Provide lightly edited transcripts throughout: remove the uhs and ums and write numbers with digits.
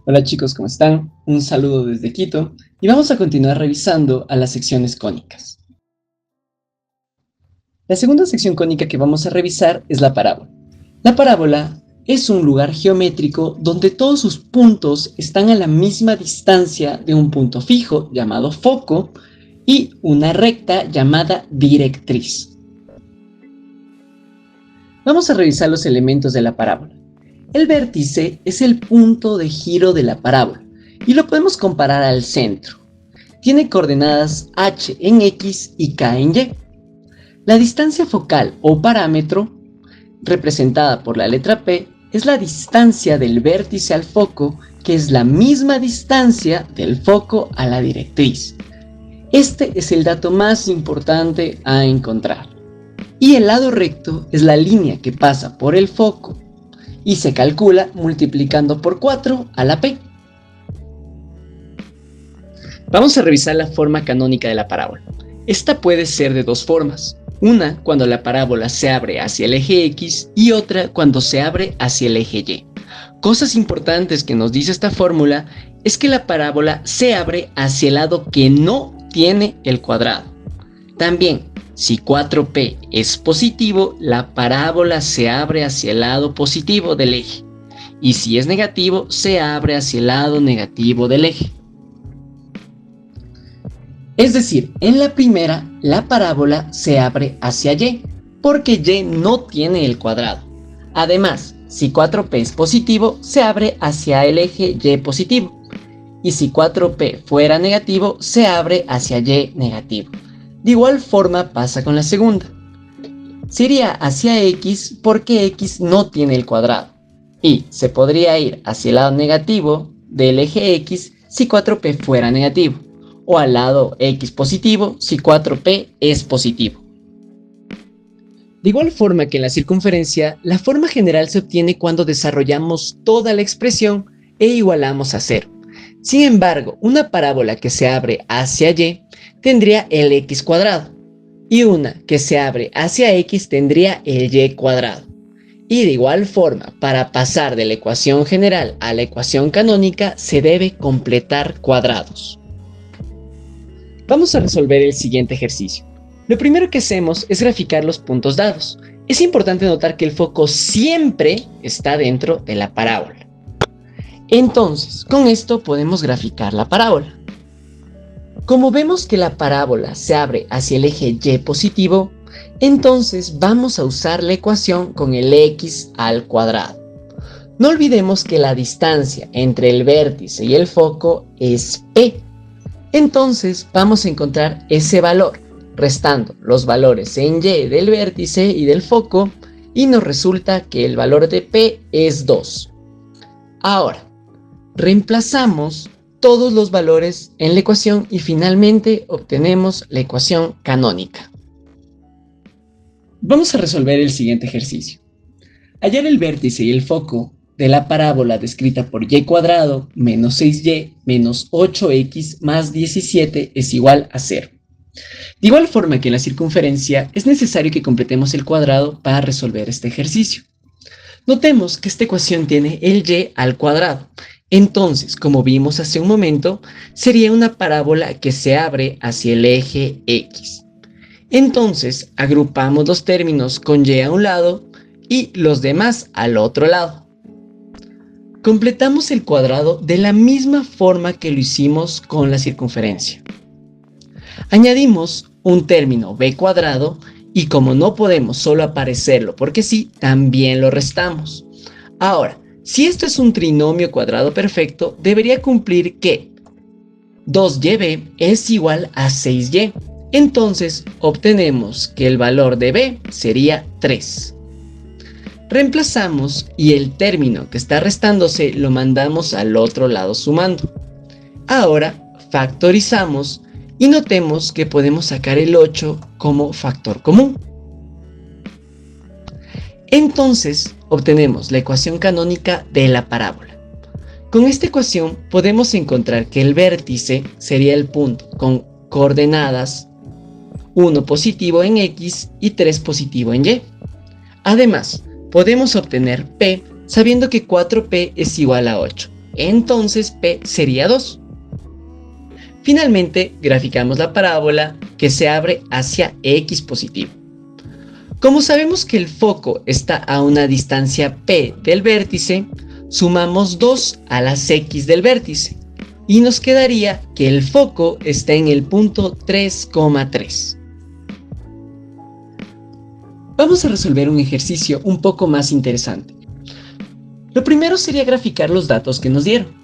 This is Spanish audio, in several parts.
Hola chicos, ¿cómo están? Un saludo desde Quito y vamos a continuar revisando a las secciones cónicas. La segunda sección cónica que vamos a revisar es la parábola. La parábola es un lugar geométrico donde todos sus puntos están a la misma distancia de un punto fijo llamado foco y una recta llamada directriz. Vamos a revisar los elementos de la parábola. El vértice es el punto de giro de la parábola y lo podemos comparar al centro. Tiene coordenadas h en x y k en y. La distancia focal o parámetro, representada por la letra P, es la distancia del vértice al foco, que es la misma distancia del foco a la directriz. Este es el dato más importante a encontrar. Y el lado recto es la línea que pasa por el foco y se calcula multiplicando por 4 a la P. Vamos a revisar la forma canónica de la parábola. Esta puede ser de dos formas. Una cuando la parábola se abre hacia el eje X y otra cuando se abre hacia el eje Y. Cosas importantes que nos dice esta fórmula es que la parábola se abre hacia el lado que no tiene el cuadrado. También, si 4P es positivo, la parábola se abre hacia el lado positivo del eje. Y si es negativo, se abre hacia el lado negativo del eje. Es decir, en la primera, la parábola se abre hacia Y, porque Y no tiene el cuadrado. Además, si 4P es positivo, se abre hacia el eje Y positivo. Y si 4P fuera negativo, se abre hacia Y negativo. De igual forma pasa con la segunda. Se iría hacia X porque X no tiene el cuadrado. Y se podría ir hacia el lado negativo del eje X si 4P fuera negativo. O al lado X positivo si 4P es positivo. De igual forma que en la circunferencia, la forma general se obtiene cuando desarrollamos toda la expresión e igualamos a 0. Sin embargo, una parábola que se abre hacia Y tendría el x cuadrado y una que se abre hacia x tendría el y cuadrado. Y de igual forma, para pasar de la ecuación general a la ecuación canónica se debe completar cuadrados. Vamos a resolver el siguiente ejercicio. Lo primero que hacemos es graficar los puntos dados. Es importante notar que el foco siempre está dentro de la parábola. Entonces, con esto podemos graficar la parábola. Como vemos que la parábola se abre hacia el eje Y positivo, entonces vamos a usar la ecuación con el x al cuadrado. No olvidemos que la distancia entre el vértice y el foco es P. Entonces vamos a encontrar ese valor, restando los valores en Y del vértice y del foco, y nos resulta que el valor de P es 2. Ahora, reemplazamos todos los valores en la ecuación y finalmente obtenemos la ecuación canónica. Vamos a resolver el siguiente ejercicio. Hallar el vértice y el foco de la parábola descrita por y cuadrado menos 6y menos 8x más 17 es igual a 0. De igual forma que en la circunferencia es necesario que completemos el cuadrado para resolver este ejercicio. Notemos que esta ecuación tiene el y al cuadrado. Entonces, como vimos hace un momento, sería una parábola que se abre hacia el eje X. Entonces, agrupamos los términos con y a un lado y los demás al otro lado. Completamos el cuadrado de la misma forma que lo hicimos con la circunferencia. Añadimos un término b cuadrado y como no podemos solo aparecerlo porque sí, también lo restamos. Ahora, si esto es un trinomio cuadrado perfecto, debería cumplir que 2yb es igual a 6y. Entonces, obtenemos que el valor de b sería 3. Reemplazamos y el término que está restándose lo mandamos al otro lado sumando. Ahora, factorizamos y notemos que podemos sacar el 8 como factor común. Entonces, obtenemos la ecuación canónica de la parábola. Con esta ecuación podemos encontrar que el vértice sería el punto con coordenadas 1 positivo en X y 3 positivo en Y. Además, podemos obtener P sabiendo que 4P es igual a 8. entonces P sería 2. Finalmente, graficamos la parábola que se abre hacia X positivo. Como sabemos que el foco está a una distancia P del vértice, sumamos 2 a las X del vértice y nos quedaría que el foco está en el punto 3,3. Vamos a resolver un ejercicio un poco más interesante. Lo primero sería graficar los datos que nos dieron.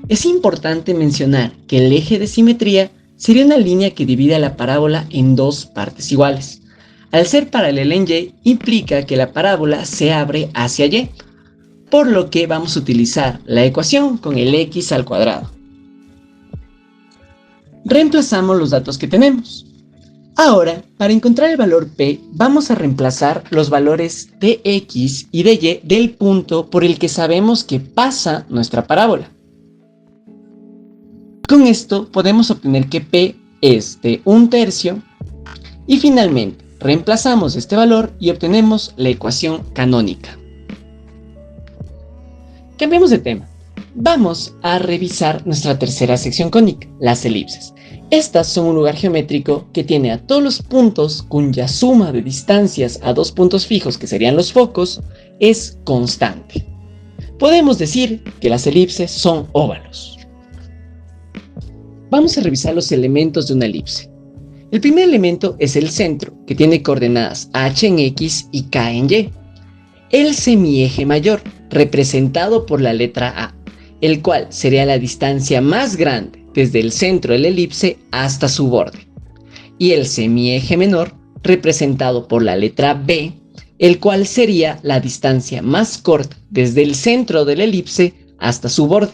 Es importante mencionar que el eje de simetría sería una línea que divide a la parábola en dos partes iguales. Al ser paralela en Y, implica que la parábola se abre hacia Y, por lo que vamos a utilizar la ecuación con el x al cuadrado. Reemplazamos los datos que tenemos. Ahora, para encontrar el valor P, vamos a reemplazar los valores de X y de Y del punto por el que sabemos que pasa nuestra parábola. Con esto podemos obtener que P es de 1/3 y finalmente reemplazamos este valor y obtenemos la ecuación canónica. Cambiemos de tema. Vamos a revisar nuestra tercera sección cónica, las elipses. Estas son un lugar geométrico que tiene a todos los puntos cuya suma de distancias a dos puntos fijos, que serían los focos, es constante. Podemos decir que las elipses son óvalos. Vamos a revisar los elementos de una elipse. El primer elemento es el centro, que tiene coordenadas h en x y k en y. El semieje mayor, representado por la letra A, el cual sería la distancia más grande desde el centro de la elipse hasta su borde. Y el semieje menor, representado por la letra B, el cual sería la distancia más corta desde el centro de la elipse hasta su borde.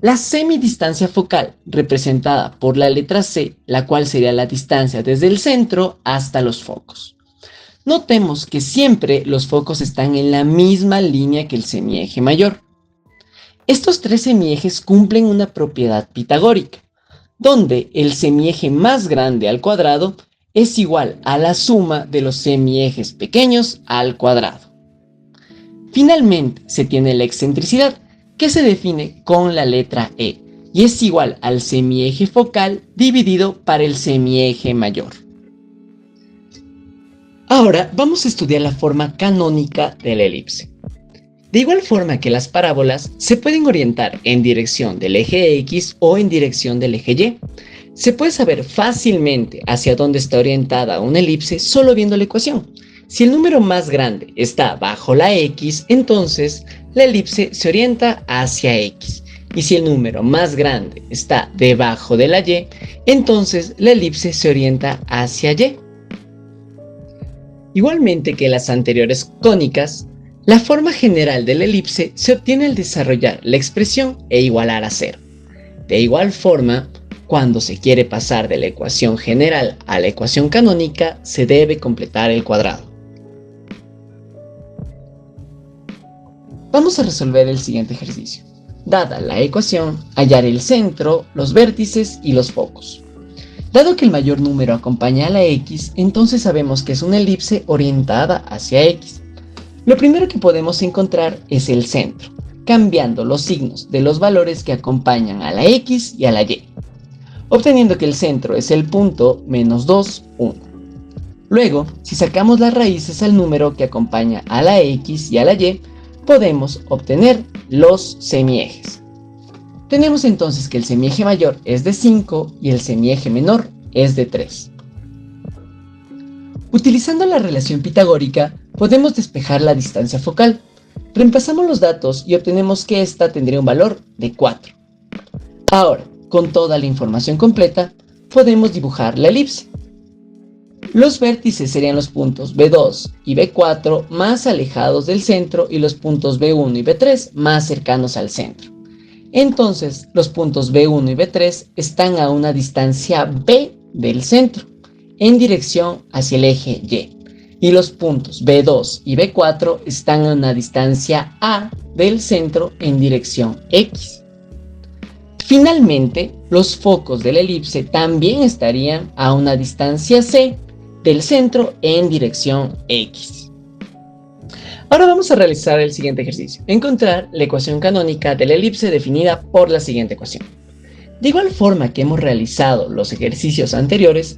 La semidistancia focal, representada por la letra C, la cual sería la distancia desde el centro hasta los focos. Notemos que siempre los focos están en la misma línea que el semieje mayor. Estos tres semiejes cumplen una propiedad pitagórica, donde el semieje más grande al cuadrado es igual a la suma de los semiejes pequeños al cuadrado. Finalmente, se tiene la excentricidad, que se define con la letra E, y es igual al semieje focal dividido para el semieje mayor. Ahora vamos a estudiar la forma canónica de la elipse. De igual forma que las parábolas, se pueden orientar en dirección del eje X o en dirección del eje Y. Se puede saber fácilmente hacia dónde está orientada una elipse solo viendo la ecuación. Si el número más grande está bajo la X, entonces la elipse se orienta hacia X. Y si el número más grande está debajo de la Y, entonces la elipse se orienta hacia Y. Igualmente que las anteriores cónicas, la forma general de la elipse se obtiene al desarrollar la expresión e igualar a 0. De igual forma, cuando se quiere pasar de la ecuación general a la ecuación canónica, se debe completar el cuadrado. Vamos a resolver el siguiente ejercicio. Dada la ecuación, hallar el centro, los vértices y los focos. Dado que el mayor número acompaña a la X, entonces sabemos que es una elipse orientada hacia X. Lo primero que podemos encontrar es el centro, cambiando los signos de los valores que acompañan a la X y a la Y, obteniendo que el centro es el punto -2, 1. Luego, si sacamos las raíces al número que acompaña a la X y a la Y, podemos obtener los semiejes. Tenemos entonces que el semieje mayor es de 5 y el semieje menor es de 3. Utilizando la relación pitagórica, podemos despejar la distancia focal. Reemplazamos los datos y obtenemos que esta tendría un valor de 4. Ahora, con toda la información completa, podemos dibujar la elipse. Los vértices serían los puntos B2 y B4 más alejados del centro y los puntos B1 y B3 más cercanos al centro. Entonces, los puntos B1 y B3 están a una distancia B del centro, en dirección hacia el eje Y, y los puntos B2 y B4 están a una distancia A del centro en dirección X. Finalmente, los focos de la elipse también estarían a una distancia C del centro en dirección X. Ahora vamos a realizar el siguiente ejercicio. Encontrar la ecuación canónica de la elipse definida por la siguiente ecuación. De igual forma que hemos realizado los ejercicios anteriores,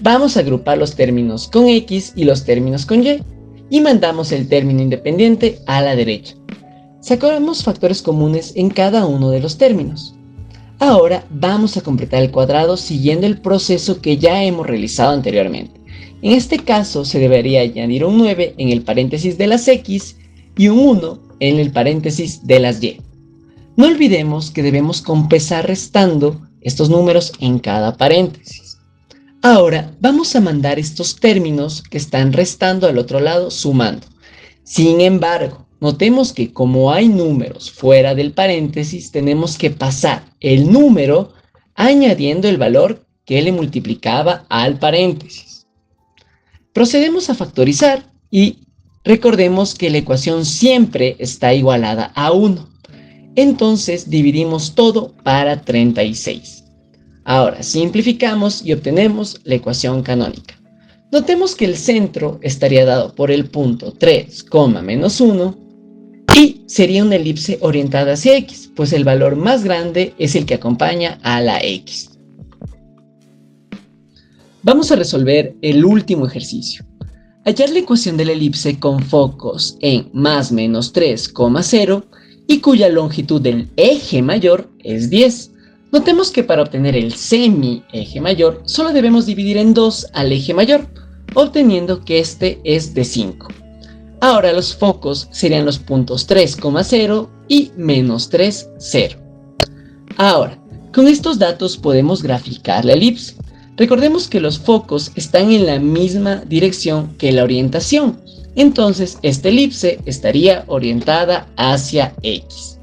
vamos a agrupar los términos con X y los términos con Y mandamos el término independiente a la derecha. Sacamos factores comunes en cada uno de los términos. Ahora vamos a completar el cuadrado siguiendo el proceso que ya hemos realizado anteriormente. En este caso se debería añadir un 9 en el paréntesis de las X y un 1 en el paréntesis de las Y. No olvidemos que debemos compensar restando estos números en cada paréntesis. Ahora vamos a mandar estos términos que están restando al otro lado sumando. Sin embargo, notemos que como hay números fuera del paréntesis, tenemos que pasar el número añadiendo el valor que le multiplicaba al paréntesis. Procedemos a factorizar y recordemos que la ecuación siempre está igualada a 1. Entonces dividimos todo para 36. Ahora simplificamos y obtenemos la ecuación canónica. Notemos que el centro estaría dado por el punto 3, menos 1 y sería una elipse orientada hacia X, pues el valor más grande es el que acompaña a la X. Vamos a resolver el último ejercicio. Hallar la ecuación de la elipse con focos en más menos 3, 0 y cuya longitud del eje mayor es 10. Notemos que para obtener el semi-eje mayor solo debemos dividir en 2 al eje mayor, obteniendo que este es de 5. Ahora los focos serían los puntos 3, 0 y menos 3, 0. Ahora, con estos datos podemos graficar la elipse. Recordemos que los focos están en la misma dirección que la orientación. Entonces, esta elipse estaría orientada hacia X.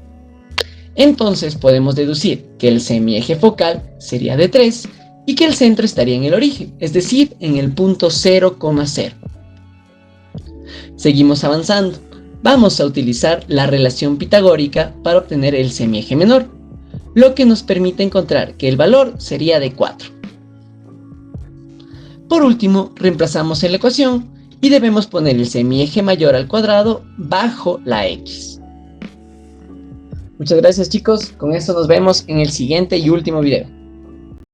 Entonces, podemos deducir que el semieje focal sería de 3 y que el centro estaría en el origen, es decir, en el punto 0, 0. Seguimos avanzando. Vamos a utilizar la relación pitagórica para obtener el semieje menor, lo que nos permite encontrar que el valor sería de 4. Por último, reemplazamos en la ecuación y debemos poner el semieje mayor al cuadrado bajo la X. Muchas gracias chicos, con esto nos vemos en el siguiente y último video.